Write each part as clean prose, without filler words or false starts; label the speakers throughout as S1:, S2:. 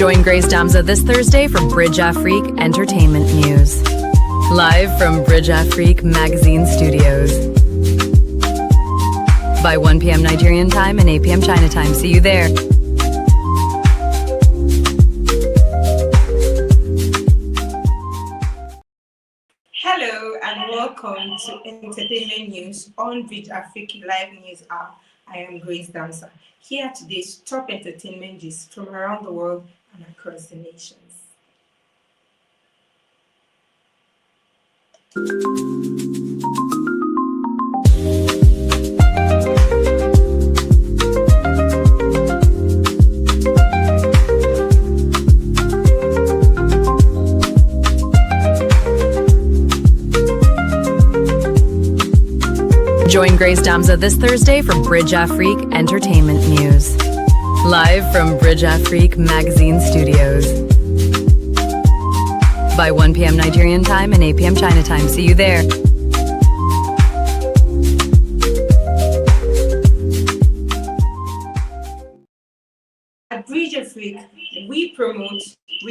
S1: Join Grace Damsa this Thursday for Bridgeafrique Entertainment News. Live from Bridgeafrique Magazine Studios. By 1 p.m. Nigerian time and 8 p.m. China time. See you there.
S2: Hello and welcome to Entertainment News on Bridgeafrique Live News Hour. I am Grace Damsa. Here are today's top entertainment gist from around the world and across the nations.
S1: Join Grace Damsa this Thursday for Bridgeafrique Entertainment News. Live from Bridgeafrique Magazine Studios. By 1 p.m. Nigerian time and 8 p.m. China time. See you there.
S2: At Bridgeafrique, we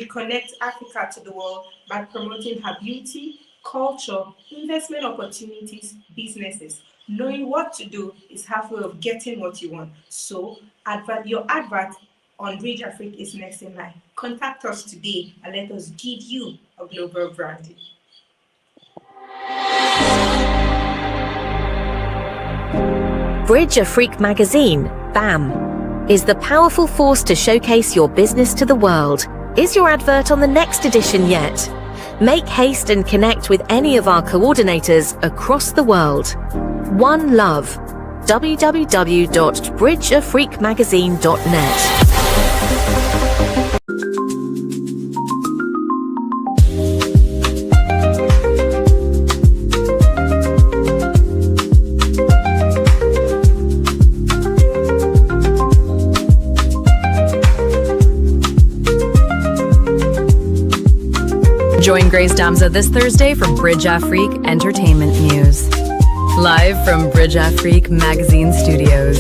S2: connect Africa to the world by promoting her beauty, culture, investment opportunities, businesses. Knowing what to do is halfway of getting what you want. So, your advert on Bridgeafrique is next in line. Contact us today and let us give you a global branding.
S3: Bridgeafrique magazine, BAM, is the powerful force to showcase your business to the world. Is your advert on the next edition yet? Make haste and connect with any of our coordinators across the world. One Love, www.bridgeafriquemagazine.net.
S1: Join Grace Damsa this Thursday for Bridgeafrique Entertainment News. Live from Bridgeafrique Magazine Studios.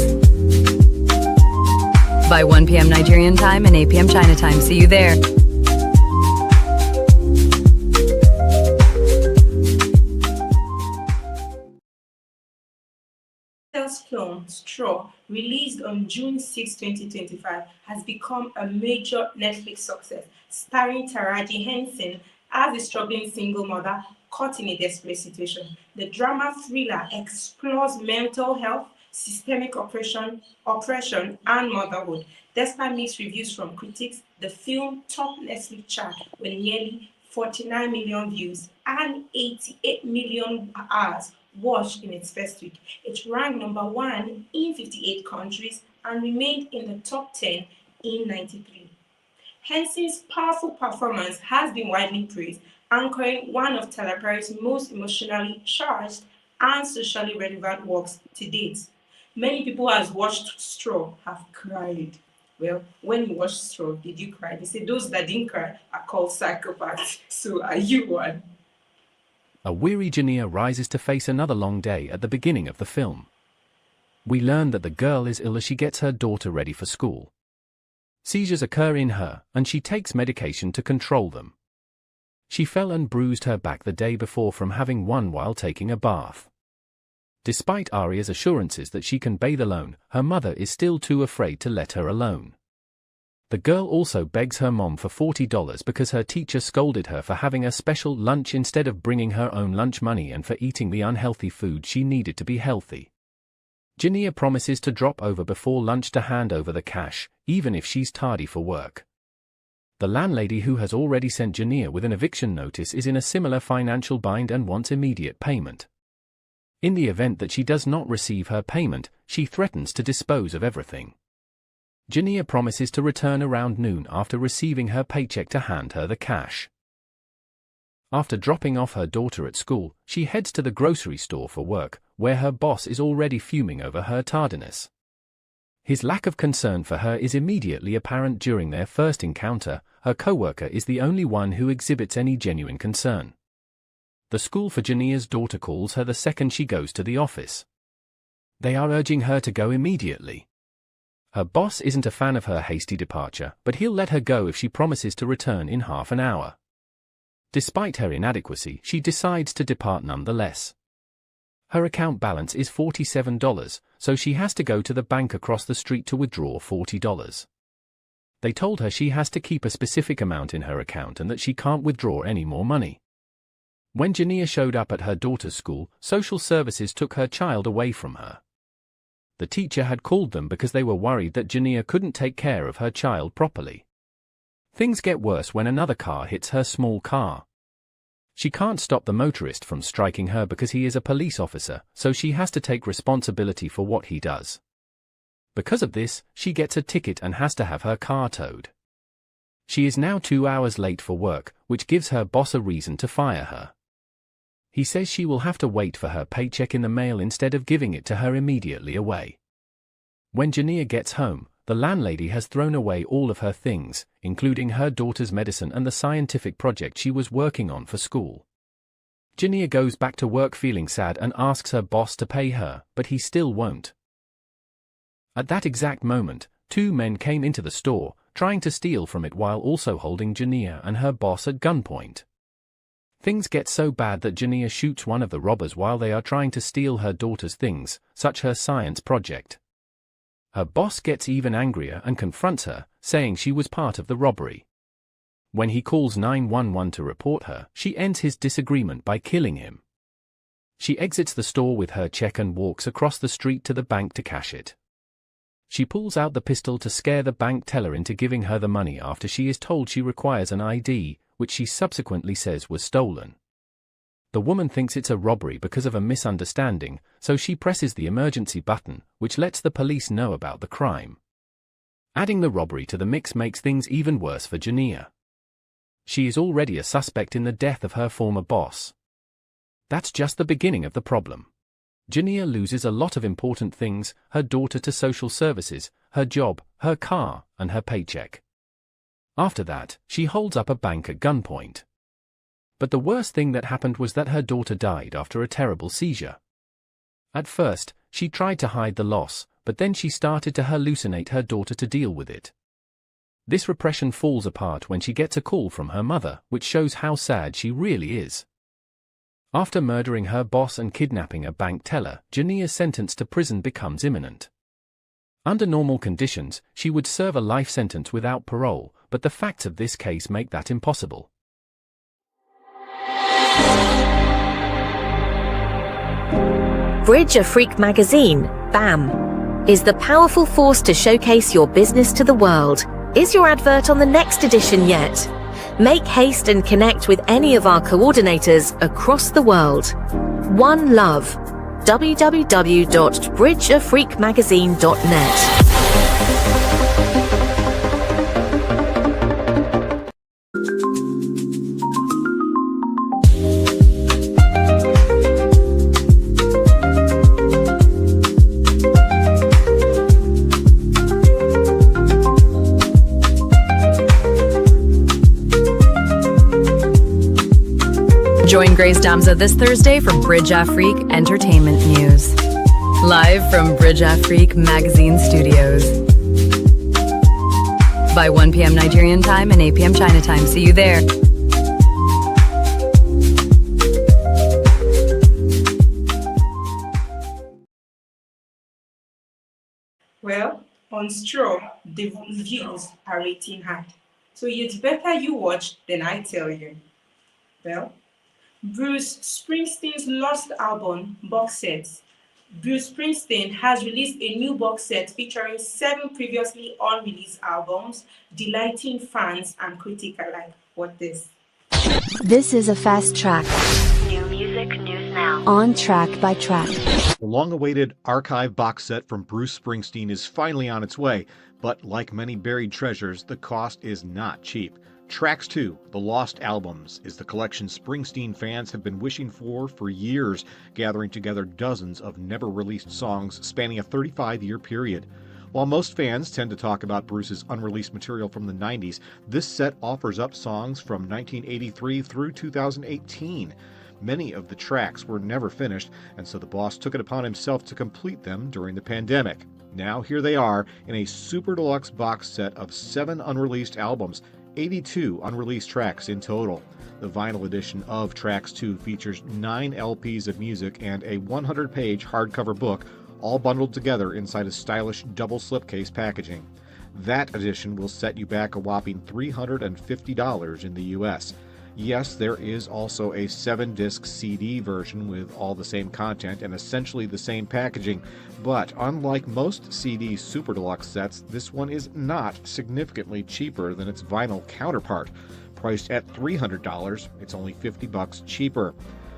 S1: By 1 p.m. Nigerian time and 8 p.m. China time. See you there.
S2: Film Straw, released on June 6, 2025, has become a major Netflix success, starring Taraji Henson as a struggling single mother caught in a desperate situation. The drama thriller explores mental health, systemic oppression, and motherhood. Despite mixed reviews from critics, the film topped Netflix chart with nearly 49 million views and 88 million hours watched in its first week. It ranked number 1 in 58 countries and remained in the top 10 in 93. Henson's powerful performance has been widely praised, anchoring one of Tyler Perry's most emotionally charged and socially relevant works to date. Many people who have watched Straw have cried. Well, when you watched Straw, did you cry? They say those that didn't cry are called psychopaths. So are you one?
S4: A weary Jania rises to face another long day at the beginning of the film. We learn that the girl is ill as she gets her daughter ready for school. Seizures occur in her, and she takes medication to control them. She fell and bruised her back the day before from having one while taking a bath. Despite Arya's assurances that she can bathe alone, her mother is still too afraid to let her alone. The girl also begs her mom for $40 because her teacher scolded her for having a special lunch instead of bringing her own lunch money and for eating the unhealthy food she needed to be healthy. Jania promises to drop over before lunch to hand over the cash, even if she's tardy for work. The landlady, who has already sent Jania with an eviction notice, is in a similar financial bind and wants immediate payment. In the event that she does not receive her payment, she threatens to dispose of everything. Jania promises to return around noon after receiving her paycheck to hand her the cash. After dropping off her daughter at school, she heads to the grocery store for work, where her boss is already fuming over her tardiness. His lack of concern for her is immediately apparent during their first encounter. Her co-worker is the only one who exhibits any genuine concern. The school for Jania's daughter calls her the second she goes to the office. They are urging her to go immediately. Her boss isn't a fan of her hasty departure, but he'll let her go if she promises to return in half an hour. Despite her inadequacy, she decides to depart nonetheless. Her account balance is $47, so she has to go to the bank across the street to withdraw $40. They told her she has to keep a specific amount in her account and that she can't withdraw any more money. When Jania showed up at her daughter's school, social services took her child away from her. The teacher had called them because they were worried that Jania couldn't take care of her child properly. Things get worse when another car hits her small car. She can't stop the motorist from striking her because he is a police officer, so she has to take responsibility for what he does. Because of this, she gets a ticket and has to have her car towed. She is now 2 hours late for work, which gives her boss a reason to fire her. He says she will have to wait for her paycheck in the mail instead of giving it to her immediately away. When Jania gets home, the landlady has thrown away all of her things, including her daughter's medicine and the scientific project she was working on for school. Jania goes back to work feeling sad and asks her boss to pay her, but he still won't. At that exact moment, 2 men came into the store, trying to steal from it while also holding Jania and her boss at gunpoint. Things get so bad that Jania shoots one of the robbers while they are trying to steal her daughter's things, such her science project. Her boss gets even angrier and confronts her, saying she was part of the robbery. When he calls 911 to report her, she ends his disagreement by killing him. She exits the store with her check and walks across the street to the bank to cash it. She pulls out the pistol to scare the bank teller into giving her the money after she is told she requires an ID, which she subsequently says was stolen. The woman thinks it's a robbery because of a misunderstanding, so she presses the emergency button, which lets the police know about the crime. Adding the robbery to the mix makes things even worse for Jania. She is already a suspect in the death of her former boss. That's just the beginning of the problem. Jania loses a lot of important things: her daughter to social services, her job, her car, and her paycheck. After that, she holds up a bank at gunpoint. But the worst thing that happened was that her daughter died after a terrible seizure. At first, she tried to hide the loss, but then she started to hallucinate her daughter to deal with it. This repression falls apart when she gets a call from her mother, which shows how sad she really is. After murdering her boss and kidnapping a bank teller, Jania's sentence to prison becomes imminent. Under normal conditions, she would serve a life sentence without parole, but the facts of this case make that impossible.
S3: Bridgeafrique magazine, BAM, is the powerful force to showcase your business to the world. Is your advert on the next edition yet? Make haste and connect with any of our coordinators across the world. One love. www.bridgeafriquemagazine.net.
S1: Join Grace Damsa this Thursday for Bridgeafrique Entertainment News. Live from Bridgeafrique Magazine Studios. By 1 p.m. Nigerian time and 8 p.m. China time. See you there.
S2: Well, on straw, the reviews are rating hard. So it's better you watch than I tell you. Well, Bruce Springsteen's Lost album box sets. Bruce Springsteen has released a new box set featuring 7 previously unreleased albums, delighting fans and critics alike. What this?
S5: This is a fast track.
S6: New music, news now.
S5: On track by track.
S7: The long-awaited archive box set from Bruce Springsteen is finally on its way, but like many buried treasures, the cost is not cheap. Tracks 2, The Lost Albums, is the collection Springsteen fans have been wishing for years, gathering together dozens of never-released songs spanning a 35-year period. While most fans tend to talk about Bruce's unreleased material from the 90s, this set offers up songs from 1983 through 2018. Many of the tracks were never finished, and so the boss took it upon himself to complete them during the pandemic. Now here they are in a super deluxe box set of 7 unreleased albums, 82 unreleased tracks in total. The vinyl edition of Tracks 2 features 9 LPs of music and a 100-page hardcover book, all bundled together inside a stylish double slipcase packaging. That edition will set you back a whopping $350 in the US. Yes, there is also a 7-disc CD version with all the same content and essentially the same packaging, but unlike most CD Super Deluxe sets, this one is not significantly cheaper than its vinyl counterpart. Priced at $300, it's only $50 cheaper.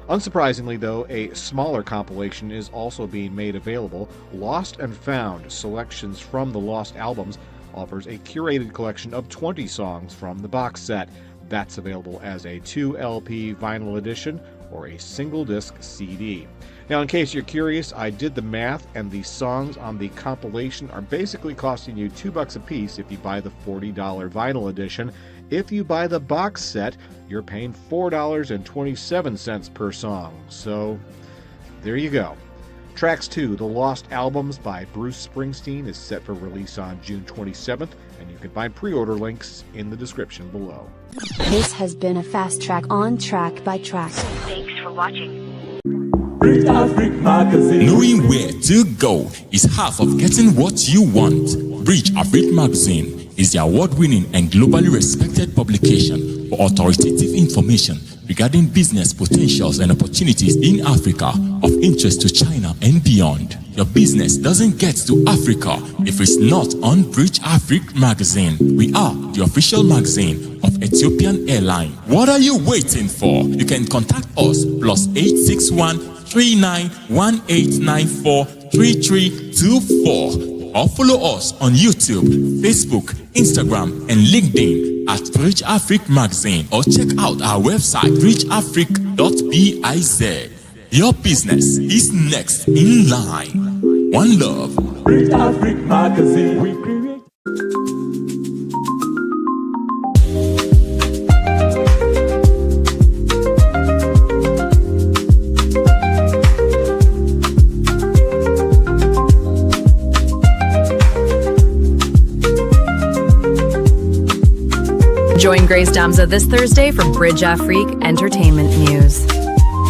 S7: Unsurprisingly, though, a smaller compilation is also being made available. Lost and Found, Selections from the Lost Albums, offers a curated collection of 20 songs from the box set. That's available as a 2-LP vinyl edition or a single-disc CD. Now, in case you're curious, I did the math, and the songs on the compilation are basically costing you $2 a piece if you buy the $40 vinyl edition. If you buy the box set, you're paying $4.27 per song. So, there you go. Tracks 2, The Lost Albums by Bruce Springsteen, is set for release on June 27th, and you can find pre-order links in the description below.
S5: This has been a fast track on Track by Track.
S6: Thanks for watching.
S8: Bridgeafrique Magazine. Knowing where to go is half of getting what you want. Bridgeafrique Magazine is the award-winning and globally respected publication for authoritative information regarding business potentials and opportunities in Africa of interest to China and beyond. Your business doesn't get to Africa if it's not on Bridgeafrique Magazine. We are the official magazine of Ethiopian Airline. What are you waiting for? You can contact us +861 391894 3324 or follow us on YouTube, Facebook, Instagram, and LinkedIn at Bridgeafrique Magazine, or check out our website bridgeafrique.biz. Your business is next in line. One love. Bridgeafrique Magazine. We create.
S1: Join Grace Damsa this Thursday for Bridgeafrique Entertainment News.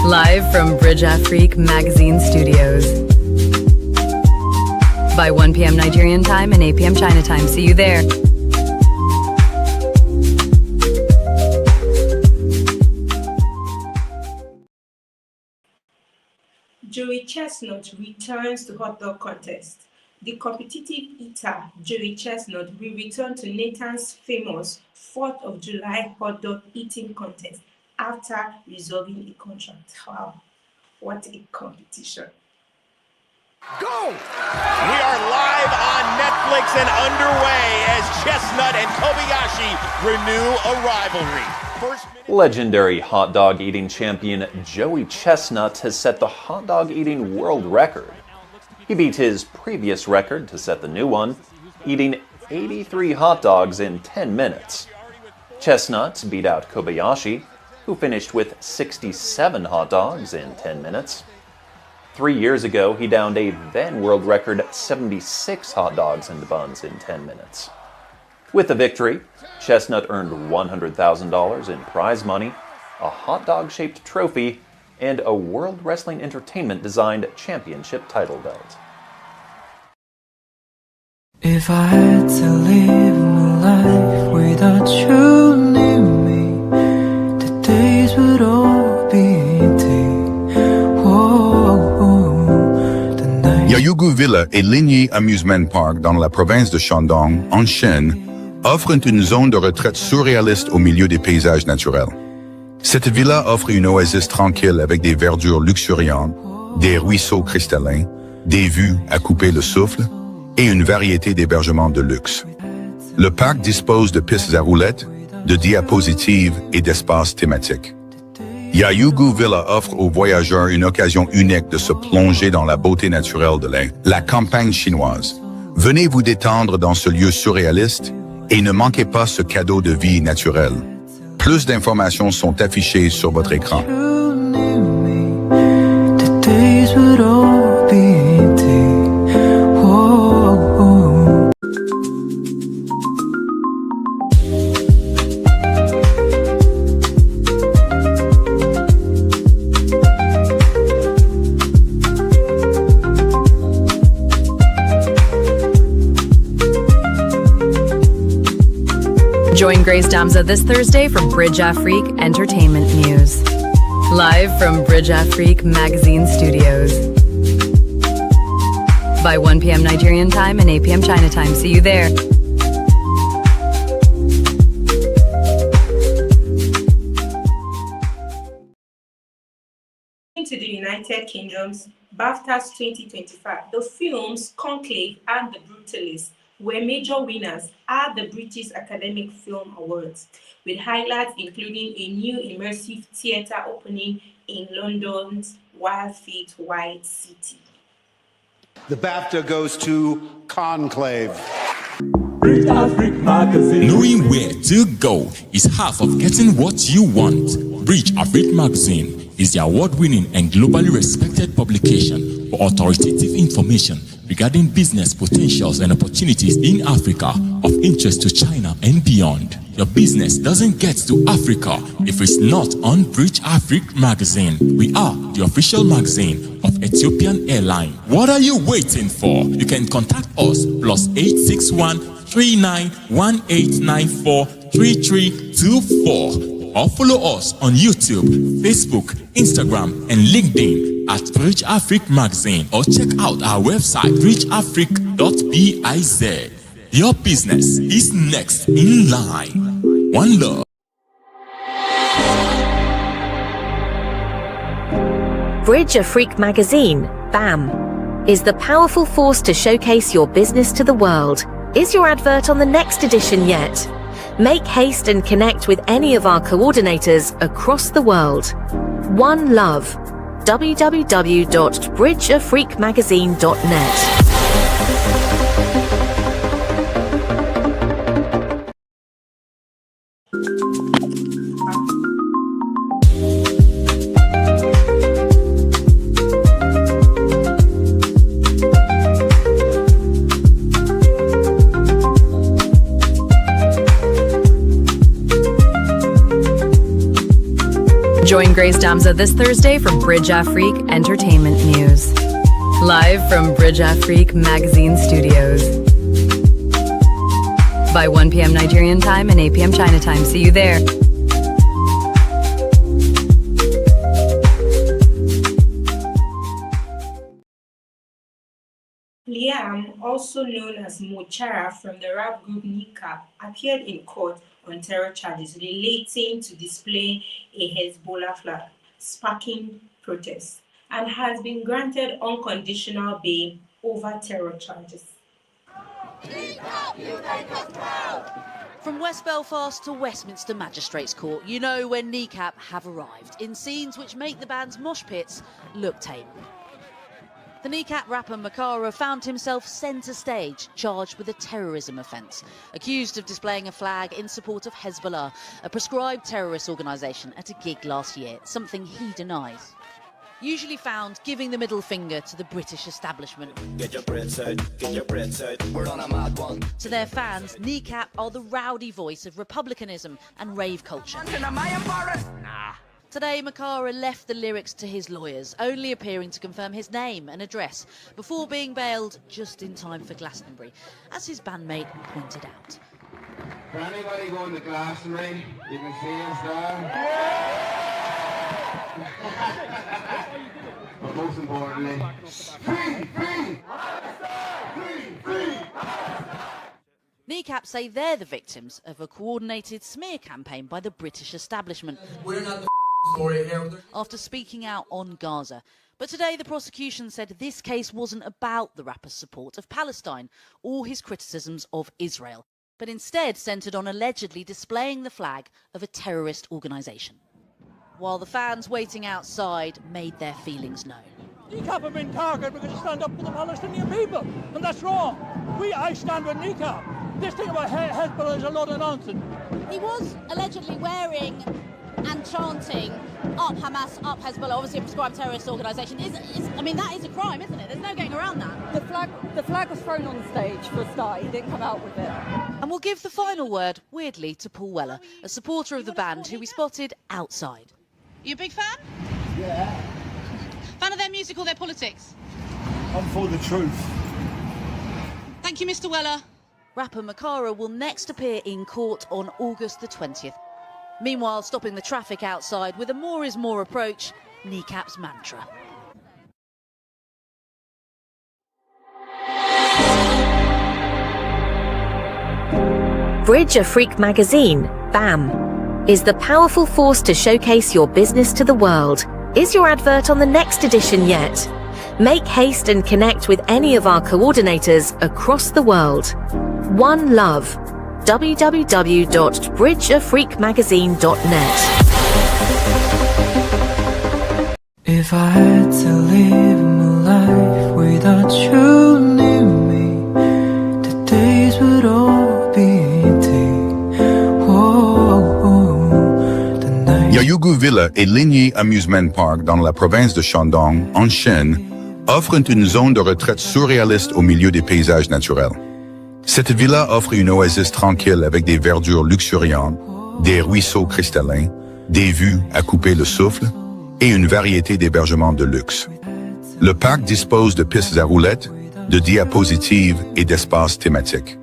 S1: Live from Bridgeafrique Magazine Studios. By 1 p.m. Nigerian time and 8 p.m. China time. See you there.
S2: Joey Chestnut returns to hot dog contest. The competitive eater, Joey Chestnut, will return to Nathan's famous 4th of July hot dog eating contest after resolving a contract. Wow, what a competition.
S9: Go! We are live on Netflix and underway as Chestnut and Kobayashi renew a rivalry.
S10: Legendary hot dog eating champion Joey Chestnut has set the hot dog eating world record. He beat his previous record to set the new one, eating 83 hot dogs in 10 minutes. Chestnut beat out Kobayashi, who finished with 67 hot dogs in 10 minutes. 3 years ago, he downed a then world record 76 hot dogs into buns in 10 minutes. With the victory, Chestnut earned $100,000 in prize money, a hot dog-shaped trophy, and a World Wrestling Entertainment designed championship title belt.
S11: If I had to live my life without you near me, the days would all be empty.
S12: Yayugu Villa et Ligny Amusement Park dans la province de Shandong, en Chine, offrent une zone de retraite surréaliste au milieu des paysages naturels. Cette villa offre une oasis tranquille avec des verdures luxuriantes, des ruisseaux cristallins, des vues à couper le souffle et une variété d'hébergements de luxe. Le parc dispose de pistes à roulettes, de diapositives et d'espaces thématiques. Yayugu Villa offre aux voyageurs une occasion unique de se plonger dans la beauté naturelle de la campagne chinoise. Venez vous détendre dans ce lieu surréaliste et ne manquez pas ce cadeau de vie naturelle. Plus d'informations sont affichées sur votre écran.
S11: The days would all be empty. Whoa.
S1: Join Grace Damsa this Thursday for Bridgeafrique Entertainment News. Live from Bridgeafrique Magazine Studios. By 1 p.m. Nigerian time and 8 p.m. China time. See you there.
S2: To the United Kingdom's BAFTAs 2025, the films Conclave and The Brutalist were major winners at the British Academic Film Awards, with highlights including a new immersive theatre opening in London's Wildfleet White City.
S13: The BAFTA goes to Conclave.
S8: Bridgeafrique Magazine. Knowing where to go is half of getting what you want. Bridgeafrique Magazine is the award-winning and globally respected publication for authoritative information regarding business potentials and opportunities in Africa of interest to China and beyond. Your business doesn't get to Africa if it's not on Bridgeafrique Magazine. We are the official magazine of Ethiopian Airline. What are you waiting for? You can contact us +861 391894 3324 or follow us on YouTube, Facebook, Instagram, and LinkedIn at Bridgeafrique Magazine, or check out our website bridgeafrique.biz. Your business is next in line. One love.
S3: Bridgeafrique Magazine, BAM, is the powerful force to showcase your business to the world. Is your advert on the next edition yet? Make haste and connect with any of our coordinators across the world. One love. www.bridgeafriquemagazine.net.
S1: Join Grace Damsa this Thursday for Bridgeafrique Entertainment News. Live from Bridgeafrique Magazine Studios. By 1 p.m. Nigerian time and 8 p.m. China time. See you there.
S2: Liam, also known as Mochara from the rap group Nika, appeared in court on terror charges relating to displaying a Hezbollah flag, sparking protests, and has been granted unconditional bail over terror charges.
S14: From West Belfast to Westminster Magistrates Court, you know when Kneecap have arrived, in scenes which make the band's mosh pits look tame. The Kneecap rapper Makara found himself centre stage, charged with a terrorism offence, accused of displaying a flag in support of Hezbollah, a prescribed terrorist organisation, at a gig last year, something he denies. Usually found giving the middle finger to the British establishment.
S15: Get your bread set, get your bread set. We're on a mad one.
S14: To their fans, Kneecap are the rowdy voice of republicanism and rave culture. Today, Makara left the lyrics to his lawyers, only appearing to confirm his name and address before being bailed just in time for Glastonbury, as his bandmate pointed out.
S16: For anybody going to Glastonbury, you can see us there. But most importantly, free, free!
S14: Kneecap say they're the victims of a coordinated smear campaign by the British establishment.
S17: We're not the story here.
S14: After speaking out on Gaza. But today the prosecution said this case wasn't about the rapper's support of Palestine or his criticisms of Israel, but instead centred on allegedly displaying the flag of a terrorist organisation. While the fans waiting outside made their feelings known.
S18: Kneecap have been targeted because they stand up for the Palestinian people, and that's wrong. I stand with Kneecap. This thing about Hezbollah is a lot of nonsense.
S19: He was allegedly wearing and chanting up Hamas, up Hezbollah, obviously a prescribed terrorist organisation. I mean, that is a crime, isn't it? There's no getting around that.
S20: The flag was thrown on stage for a start. He didn't come out with it.
S14: And we'll give the final word, weirdly, to Paul Weller, a supporter of the band who we spotted outside.
S21: You a big fan?
S16: Yeah.
S21: Fan of their music or their politics?
S16: I'm for the truth.
S21: Thank you, Mr. Weller.
S14: Rapper Makara will next appear in court on August the 20th. Meanwhile, stopping the traffic outside with a more is more approach, Kneecap's mantra.
S3: Bridgeafrique magazine, BAM, is the powerful force to showcase your business to the world. Is your advert on the next edition yet? Make haste and connect with any of our coordinators across the world. One love. www.bridgeafriquemagazine.net.
S11: If I had to live my life without you near me, the days would all be empty.
S12: Yayugu Villa et Ligny Amusement Park dans la province de Shandong, en Chine, offrent une zone de retraite surréaliste au milieu des paysages naturels. Cette villa offre une oasis tranquille avec des verdures luxuriantes, des ruisseaux cristallins, des vues à couper le souffle et une variété d'hébergements de luxe. Le parc dispose de pistes à roulettes, de diapositives et d'espaces thématiques.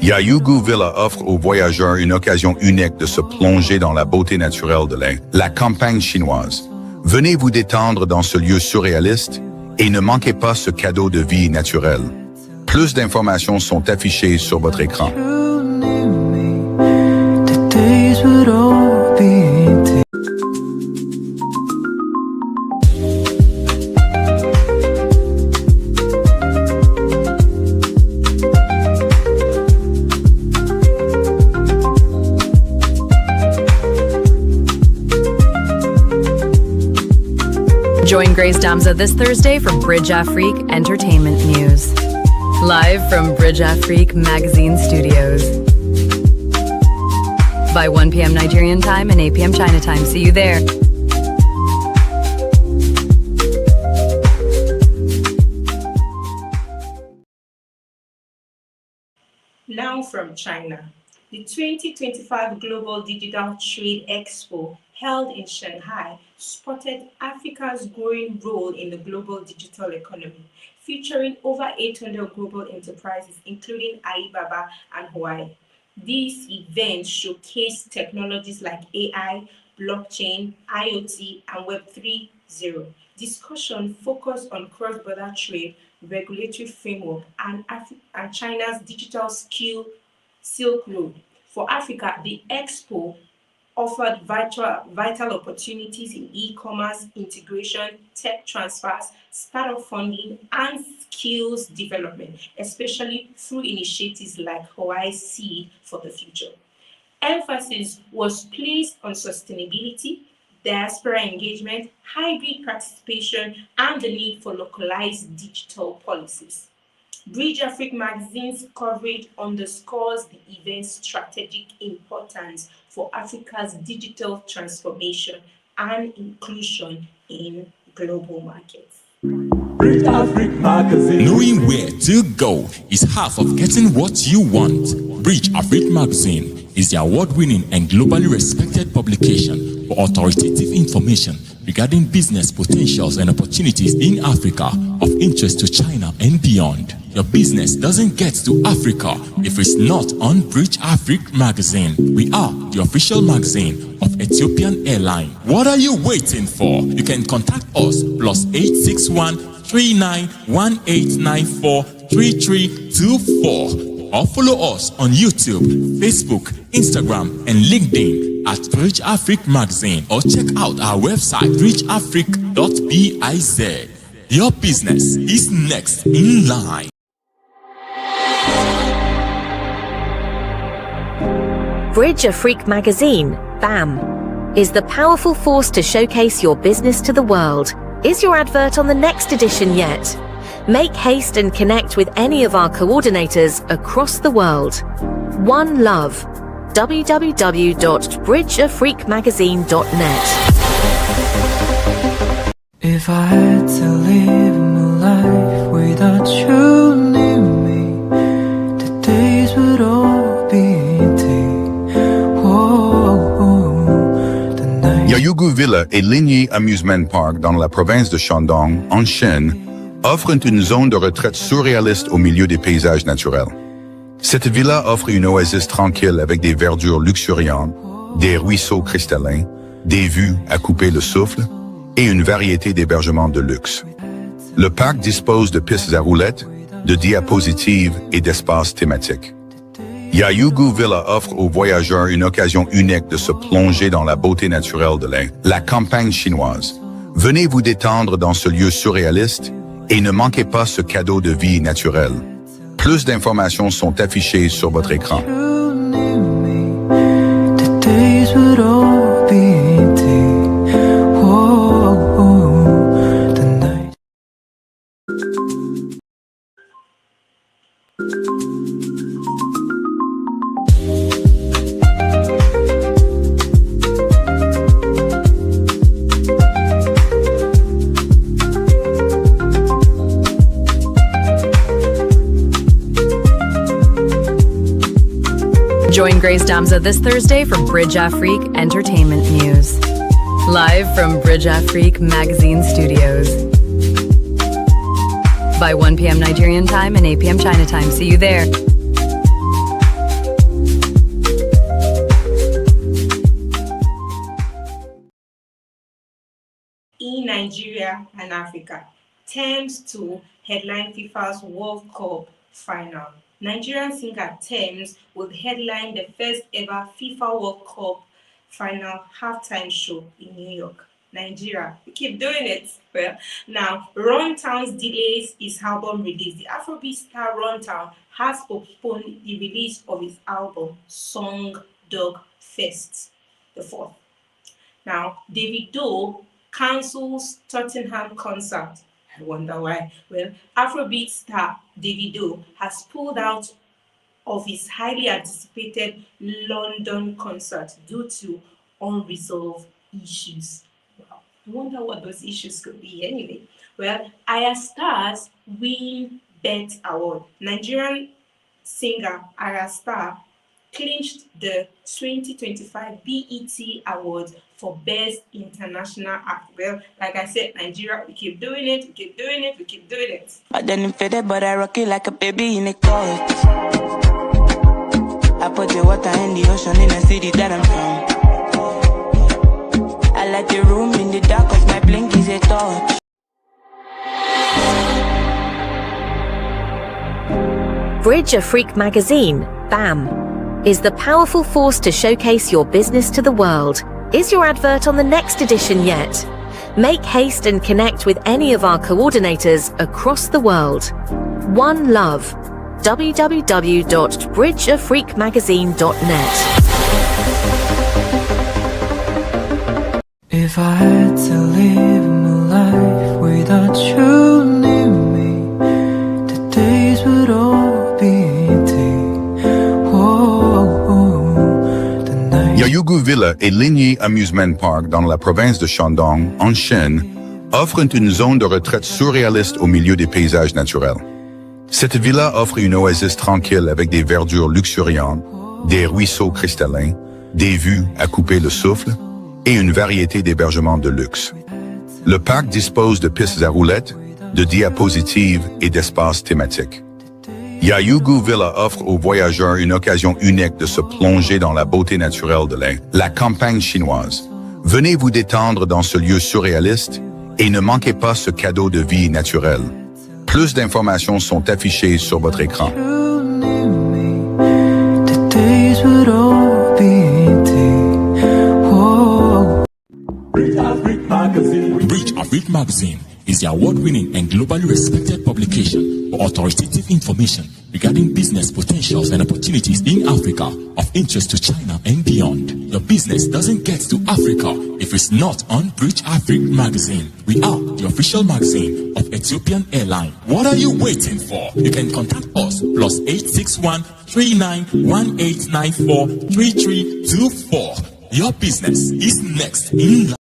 S12: Yayugu Villa offre aux voyageurs une occasion unique de se plonger dans la beauté naturelle de la campagne chinoise. Venez vous détendre dans ce lieu surréaliste et ne manquez pas ce cadeau de vie naturelle. Plus d'informations sont affichées sur votre écran.
S1: Join Grace Damsa this Thursday for Bridgeafrique Entertainment News. Live from Bridgeafrique Magazine Studios. By 1 p.m. Nigerian time and 8 p.m. China time. See you there.
S2: Now from China. The 2025 Global Digital Trade Expo held in Shanghai spotted Africa's growing role in the global digital economy, featuring over 800 global enterprises, including Alibaba and Huawei. This event showcased technologies like AI, blockchain, IoT, and Web 3.0. Discussion focused on cross-border trade, regulatory framework, and China's digital Silk Road. For Africa, the Expo offered vital opportunities in e-commerce, integration, tech transfers, startup funding, and skills development, especially through initiatives like Hawaii Seed for the Future. Emphasis was placed on sustainability, diaspora engagement, hybrid participation, and the need for localized digital policies. Bridgeafrique magazine's coverage underscores the event's strategic importance for Africa's digital transformation and inclusion in global markets.
S8: Bridgeafrique Magazine. Knowing where to go is half of getting what you want. Bridgeafrique Magazine is the award-winning and globally respected publication for authoritative information regarding business potentials and opportunities in Africa of interest to China and beyond. Your business doesn't get to Africa if it's not on Bridgeafrique Magazine. We are the official magazine of Ethiopian Airlines. What are you waiting for? You can contact us +861 391894 3324 or follow us on YouTube, Facebook, Instagram, and LinkedIn at Bridgeafrique Magazine, or check out our website bridgeafrique.biz. Your business is next in line.
S3: Bridgeafrique magazine, BAM, is the powerful force to showcase your business to the world. Is your advert on the next edition yet? Make haste and connect with any of our coordinators across the world. One love. www.bridgeafriquemagazine.net.
S11: If I had to live my life without you near me, the days would all be empty.
S12: Yayugu Villa et Ligny Amusement Park dans la province de Shandong, en Chine, offrent une zone de retraite surréaliste au milieu des paysages naturels. Cette villa offre une oasis tranquille avec des verdures luxuriantes, des ruisseaux cristallins, des vues à couper le souffle et une variété d'hébergements de luxe. Le parc dispose de pistes à roulettes, de diapositives et d'espaces thématiques. Yayugu Villa offre aux voyageurs une occasion unique de se plonger dans la beauté naturelle de la campagne chinoise. Venez vous détendre dans ce lieu surréaliste et ne manquez pas ce cadeau de vie naturelle. Plus d'informations sont affichées sur votre écran.
S1: Join Grace Damsa this Thursday for Bridgeafrique Entertainment News. Live from Bridgeafrique Magazine Studios. By 1 p.m. Nigerian time and 8 p.m. China time. See you there.
S2: In Nigeria and Africa, Thames to headline FIFA's World Cup final. Nigerian singer Thames will headline the first ever FIFA World Cup final halftime show in New York, Nigeria. We keep doing it. Well, now, Runtown's delays his album release. The Afrobeat star Runtown has postponed the release of his album, Song Dog Fest, the 4th. Now, Davido cancels Tottenham concert. I wonder why. Well, Afrobeat star Davido has pulled out of his highly anticipated London concert due to unresolved issues. Wow, I wonder what those issues could be anyway. Well, Aya Star's Win Bet Award. Nigerian singer Aya Star clinched the 2025 BET Award for Best International Act. Well, like I said, Nigeria, we keep doing it, we keep doing it, we keep doing it.
S4: I didn't fit it, but I rock it like a baby in a coat. I put the water in the ocean in the city that I'm from. I like the room in the dark cause my blink is a torch.
S3: Bridgeafrique magazine, BAM, is the powerful force to showcase your business to the world. Is your advert on the next edition yet? Make haste and connect with any of our coordinators across the world. One Love. www.bridgeafriquemagazine.net.
S11: If I had to live my life without you near me, the days would all be empty.
S12: Yayugu Villa et Ligny Amusement Park dans la province de Shandong, en Chine, offrent une zone de retraite surréaliste au milieu des paysages naturels. Cette villa offre une oasis tranquille avec des verdures luxuriantes, des ruisseaux cristallins, des vues à couper le souffle et une variété d'hébergements de luxe. Le parc dispose de pistes à roulettes, de diapositives et d'espaces thématiques. Yayugu Villa offre aux voyageurs une occasion unique de se plonger dans la beauté naturelle de la campagne chinoise. Venez vous détendre dans ce lieu surréaliste et ne manquez pas ce cadeau de vie naturelle. Plus d'informations sont affichées sur votre écran.
S8: Bridgeafrique Magazine is the award-winning and globally respected publication for authoritative information regarding business potentials and opportunities in Africa of interest to China and beyond. Your business doesn't get to Africa if it's not on Bridgeafrique Magazine. We are the official magazine of Ethiopian Airlines. What are you waiting for? You can contact us +861 391894 3324. Your business is next in line.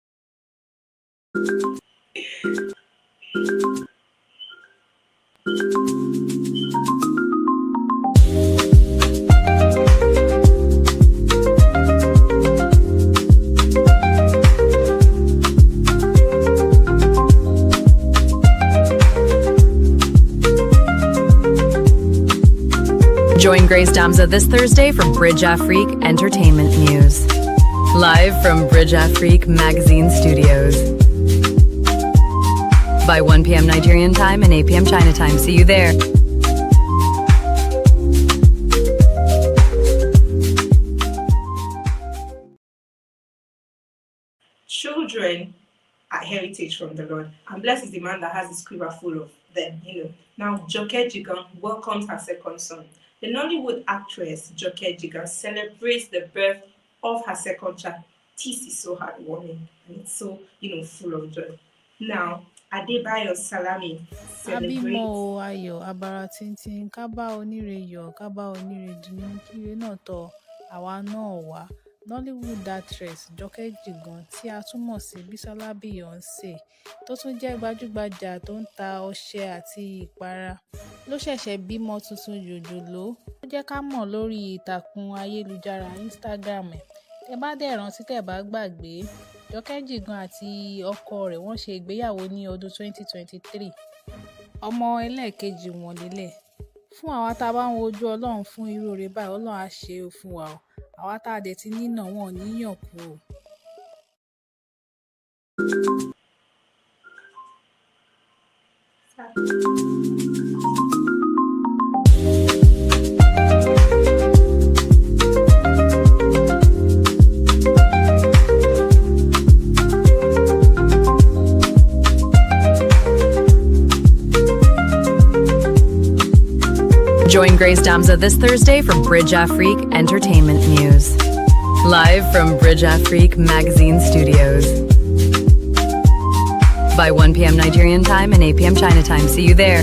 S1: Join Grace Damsa this Thursday for Bridgeafrique Entertainment News. Live from Bridgeafrique Magazine Studios. By 1 p.m. Nigerian time and 8 p.m. China time. See you there.
S2: Children are heritage from the Lord, and blessed is the man that has his quiver full of them. Now Joke Jigan welcomes her second son. The Nollywood actress Joke Jigan celebrates the birth of her second child. This is so heartwarming, and it's so full of joy. Now Adebayo Salami celebrates.
S7: Abímọ ayọ̀ abara tíntín ká bá oníre yọ̀ ká bá oníre dunnú kíre náà tọ àwa náà wá. Nollywood actress Joke Jigan tí a tún mọ̀ sí Bísọ́lá Beyonce tó tún jẹ́ gbajúgbajà tó ń ta ọṣẹ àti ìpara ló ṣẹ̀ṣẹ̀ bímọ tuntun jòjòló. Ó jẹ́ ká mọ̀ lórí ìtàkùn ayélujára Instagram ẹ̀. Tẹ́ bá dẹ̀ rántí tẹ́ bá gbàgbé, Joke Jigan àti ọkọ rẹ̀ wọ́n ṣe ìgbéyàwó ní ọdún 2023. Ọmọ ẹlẹ́ẹ̀kejì wọn lélẹ̀. Fún àwa tá a bá ń wojú Ọlọ́run fún irú oore báyìí, Ọlọ́run á ṣe é fún wa o. Àwa tá a dẹ̀ ti nínà wọn ò ní yàn kú o.
S1: Join Grace Damsa this Thursday for Bridgeafrique Entertainment News. Live from Bridgeafrique Magazine Studios. By 1 p.m. Nigerian time and 8 p.m. China time. See you there.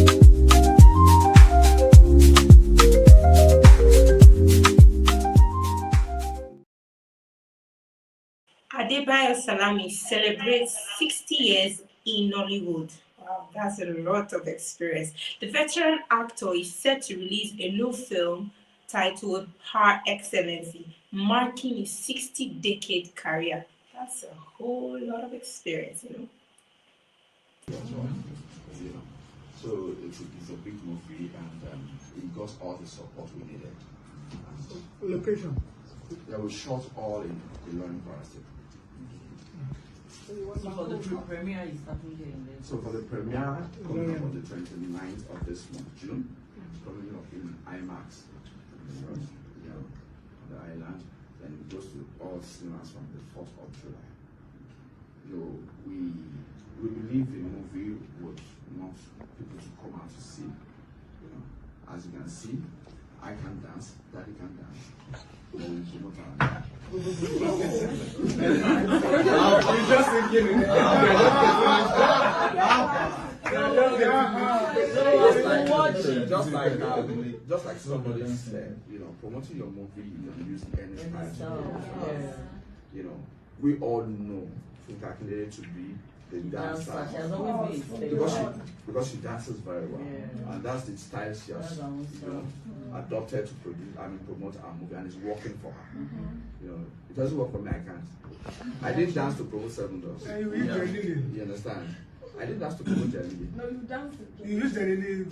S2: Adebayo Salami celebrates 60 years in Nollywood. Wow, that's a lot of experience. The veteran actor is set to release a new film titled Her Excellency, marking his 60-decade career. That's a whole lot of experience,
S22: So it's a big movie, and it got all the support we needed.
S23: Location?
S22: Yeah, we shot all in Ilorin Forest.
S24: So for the premiere is happening here in Lagos.
S22: So for the premiere, coming up on the 29th of this month, June, coming up in IMAX, on the island, then it goes to all cinemas from the 4th of July. We believe the movie would want people to come out to see. As you can see, I can dance, Daddy can dance. I'm
S23: just thinking.
S22: Just like somebody said, promoting your movie, you can use any time. We all know Funke Akindele to be the dancer.
S24: She has always been
S22: because she dances very well, and that's the style she has adopted to promote our movie, and it's working for her. It doesn't work for me. I can't. I didn't dance to promote Seven Doors. You understand? I didn't dance to promote Jelly.
S23: No, you danced. You used Jelly.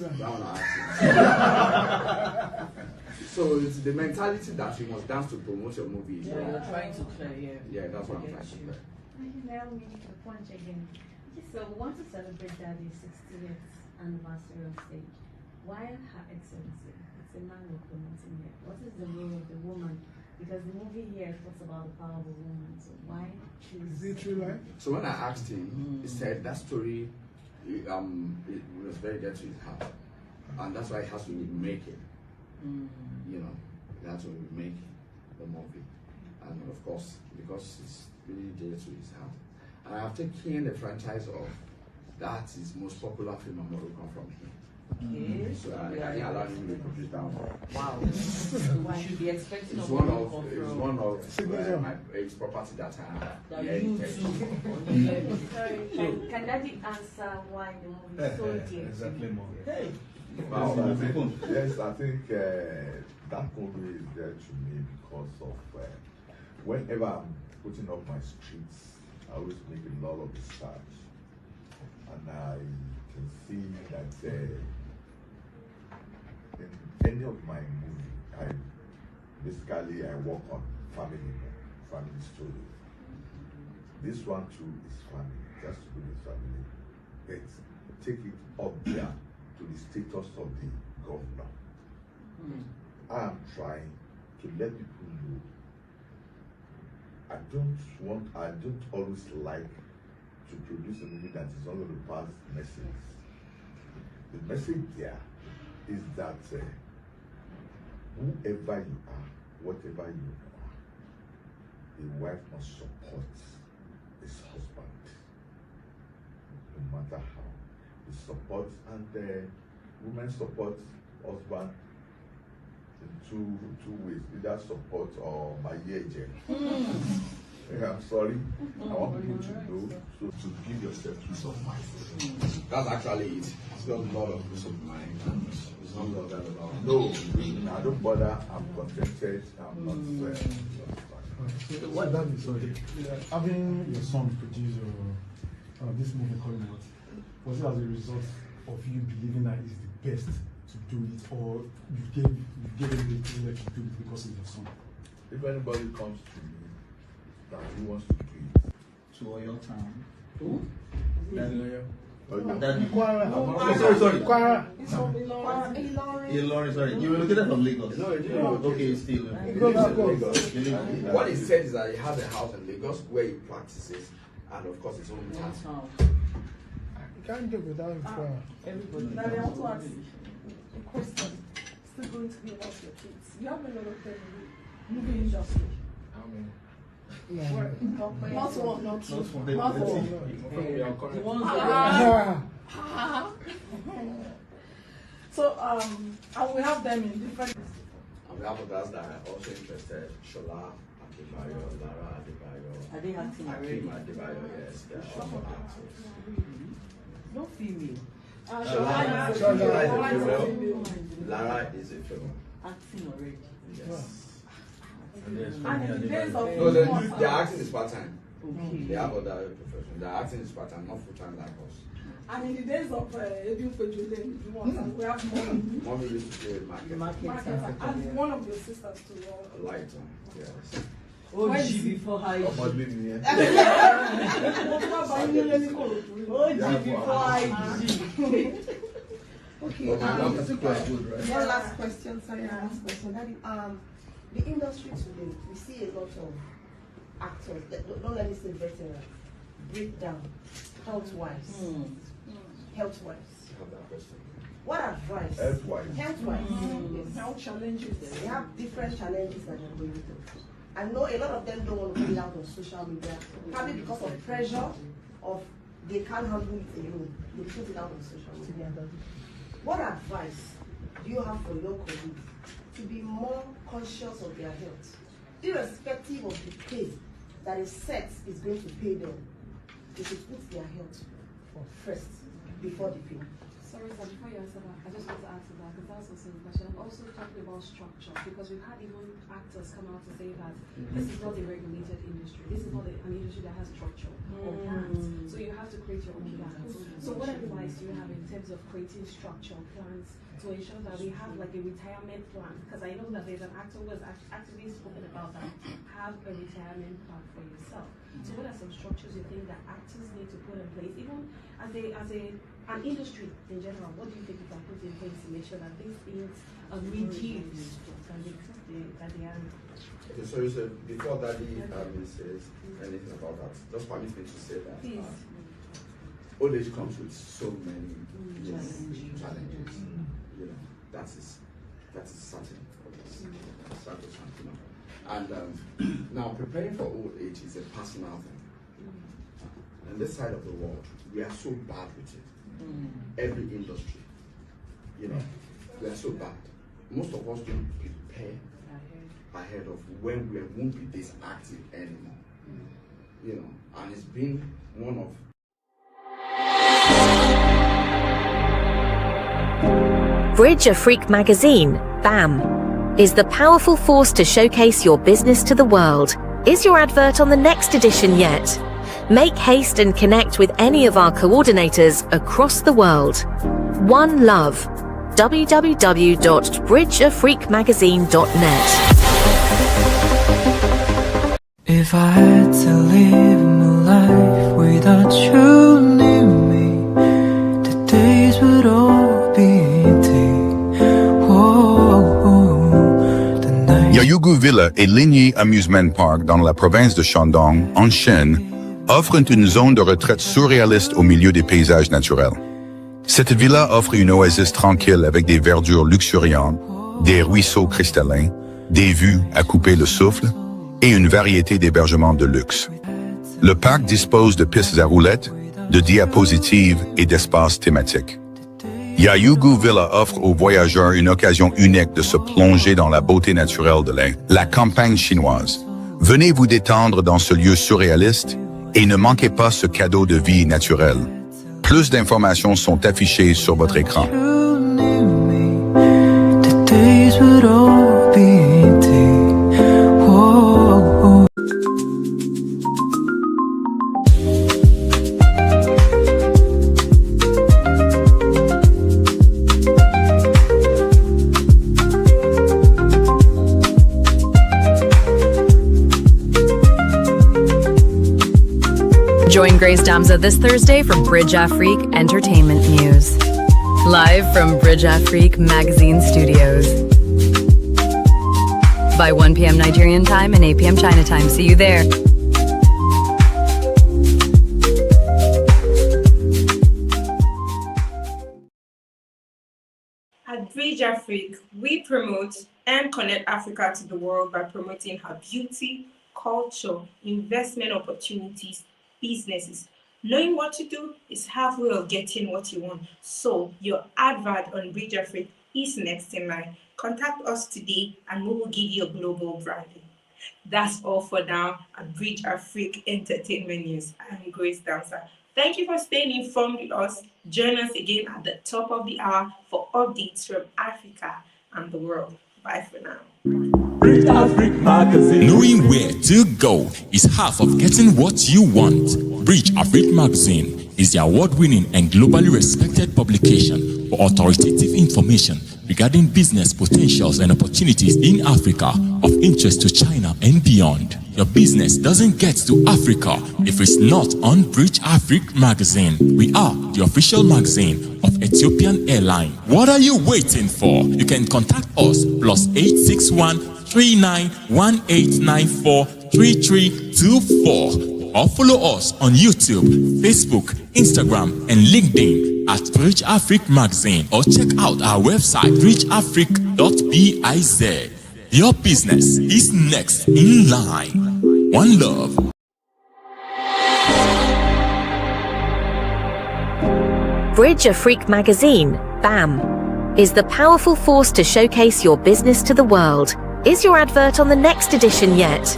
S22: So it's the mentality that you must dance to promote your movie.
S24: Yeah, you're trying to clear.
S22: Yeah, that's what I'm trying to clear.
S25: Now we need to punch again. So we want to celebrate Daddy's 60th anniversary on stage. Why Her Excellency? It's a man we're promoting here. What is the role of the woman? Because the movie here talks about the power of a woman. So why
S23: is it true life? So
S22: when I asked him, he said that story it was very dear to his heart. And that's why he has to remake it. That's why we make the movie. And of course, because it's really dear to his heart. And I have taken the franchise of that is most popular film in Morocco from him.
S24: Okay.
S22: So I didn't allow him to produce that one.
S24: Wow. We should be expecting
S22: it's one of his property that I have.
S24: That you
S25: too. Sorry, can Daddy answer why the movie is so dear?
S26: Exactly more.
S22: Hey.
S26: Wow. Yes, I think that movie is there to me because of whenever I'm putting up my streets, I always make a lot of research, and I can see that in any of my movies, basically I work on family stories. This one too is family, just to do with family. But take it up there to the status of the governor. I am trying to let people know I don't always like to produce a movie that is only the past message. The message there is that whoever you are, whatever you are, a wife must support his husband, no matter how. He supports, and women support husband in two ways, either support or my agent. I'm sorry. I want people to know, so to give yourself peace of mind.
S22: That's actually it. It's got a lot of peace of mind. It's not all that about.
S26: No, I don't bother. I'm contented. I'm not
S23: What that is, sorry. Having your son produce this movie coming out, was it as a result of you believing that it's the best to do it, or you gave him the privilege to do it because of your son?
S26: If anybody comes to me that he wants to do it,
S5: to your town.
S23: Who?
S5: Daddy.
S23: Kwara.
S5: Sorry.
S23: Kwara.
S5: Ilorin, sorry. You were located from Lagos.
S22: No,
S5: okay, still.
S22: What he said is that he has a house in Lagos where he practices, and of course his own town.
S23: You can't do without him.
S24: Everybody.
S6: Now they also ask a question. Still going to be about your kids. You have a lot of them in the movie industry.
S26: How many?
S6: Not one, not two.
S5: Not one.
S6: Not one.
S24: The ones that
S6: So, and we have them in different.
S22: And we have others that are also interested. Shola, Adebayo, Lara Adebayo.
S24: Are they acting already?
S22: Akim Adebayo, yes, they are also actors.
S24: No female.
S22: Shola is a female. Lara is a female.
S24: Acting already.
S22: Yes.
S6: And in the days of
S22: no, their acting is part-time.
S24: Okay.
S22: They have other professions. Their acting is part-time, not full-time like us.
S6: And in the days of Edu Fejule, we have Mommy.
S22: Mommy used to play market.
S6: And one of your sisters too.
S22: Light on, yes.
S24: OG before high G.
S5: OG
S24: before high G.
S6: Okay.
S22: But my mom is quite good, right?
S6: One last question, sorry, last question. Daddy, the industry today, we see a lot of actors, don't let me say veterans, break down health-wise. Health-wise. What advice?
S26: Health-wise.
S6: Health-wise. Yes. Health challenges. They have different challenges that they're going through. I know a lot of them don't want to put it out on social media, probably because of pressure of they can't handle it alone. They put it out on social media. What advice do you have for your colleagues to be more conscious of their health, irrespective of the pay that a set is going to pay them? They should put their health first before the pay.
S9: Sorry, sir, before you answer that, I just want to add to that, because that's also the question. I'm also talking about structure, because we've had even actors come out to say that this is not a regulated industry. This is not an industry that has structure or plans. So you have to create your own plans. So what advice do you have in terms of creating structure, plans, to ensure that we have like a retirement plan? Because I know that there's an actor who has actively spoken about that. Have a retirement plan for yourself. So what are some structures you think that actors need to put in place, even as an industry in general? What do you think you can put in place to make sure that these things are reduced that they are?
S22: Okay, so you said before Daddy says anything about that, just permit me to say that old age comes with so many challenges. You know, that is certain. You know. And now preparing for old age is a personal thing. And this side of the world, we are so bad with it. Every industry, you know, we are so bad. Most of us don't prepare ahead of when we won't be this active anymore. You know, and it's been one of
S3: Bridgeafrique magazine, BAM, is the powerful force to showcase your business to the world. Is your advert on the next edition yet? Make haste and connect with any of our coordinators across the world. One love. www.bridgeafriquemagazine.net.
S11: If I had to live my life without you near me, the days would all be empty.
S12: Yayugu Villa et Ligny Amusement Park dans la province de Shandong, en Chine, offrent une zone de retraite surréaliste au milieu des paysages naturels. Cette villa offre une oasis tranquille avec des verdures luxuriantes, des ruisseaux cristallins, des vues à couper le souffle et une variété d'hébergements de luxe. Le parc dispose de pistes à roulettes, de diapositives et d'espaces thématiques. Yayugu Villa offre aux voyageurs une occasion unique de se plonger dans la beauté naturelle de la campagne chinoise. Venez vous détendre dans ce lieu surréaliste et ne manquez pas ce cadeau de vie naturelle. Plus d'informations sont affichées sur votre écran.
S11: The days would all be empty.
S1: Join Grace Damsa this Thursday for Bridgeafrique Entertainment News. Live from Bridgeafrique Magazine Studios. By 1 p.m. Nigerian time and 8 p.m. China time. See you there.
S2: At Bridgeafrique, we promote and connect Africa to the world by promoting her beauty, culture, investment opportunities, businesses. Knowing what to do is halfway of getting what you want. So your advert on Bridgeafrique is next in line. Contact us today and we will give you a global branding. That's all for now at Bridgeafrique Entertainment News. I'm Grace Damsa. Thank you for staying informed with us. Join us again at the top of the hour for updates from Africa and the world. Bye for now.
S8: Bridgeafrique Magazine. Knowing where to go is half of getting what you want. Bridgeafrique Magazine is the award-winning and globally respected publication for authoritative information regarding business potentials and opportunities in Africa of interest to China and beyond. Your business doesn't get to Africa if it's not on Bridgeafrique Magazine. We are the official magazine of Ethiopian Airline. What are you waiting for? You can contact us +861 391894 3324 or follow us on YouTube, Facebook, Instagram, and LinkedIn at Bridgeafrique Magazine, or check out our website bridgeafrique.biz. Your business is next in line. One love.
S3: Bridgeafrique Magazine, BAM, is the powerful force to showcase your business to the world. Is your advert on the next edition yet?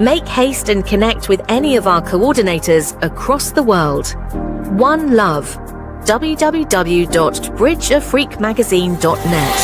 S3: Make haste and connect with any of our coordinators across the world. One love. www.bridgeafriquemagazine.net.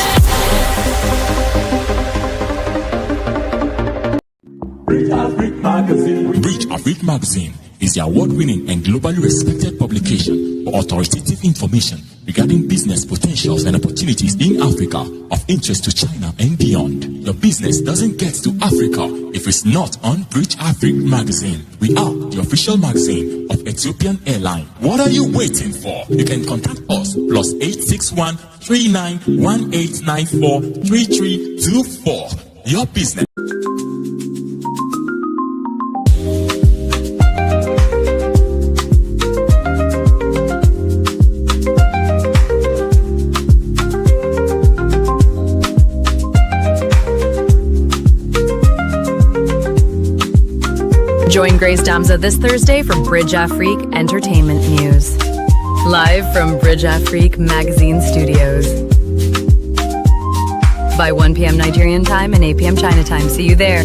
S8: Bridgeafrique Magazine. Bridgeafrique Magazine is the award-winning and globally respected publication for authoritative information regarding business potentials and opportunities in Africa of interest to China and beyond. Your business doesn't get to Africa if it's not on Bridgeafrique Magazine. We are the official magazine of Ethiopian Airline. What are you waiting for? You can contact us +861 391894 3324. Your business.
S1: Join Grace Damsa this Thursday for Bridgeafrique Entertainment News. Live from Bridgeafrique Magazine Studios. By 1 p.m. Nigerian time and 8 p.m. China time. See you there.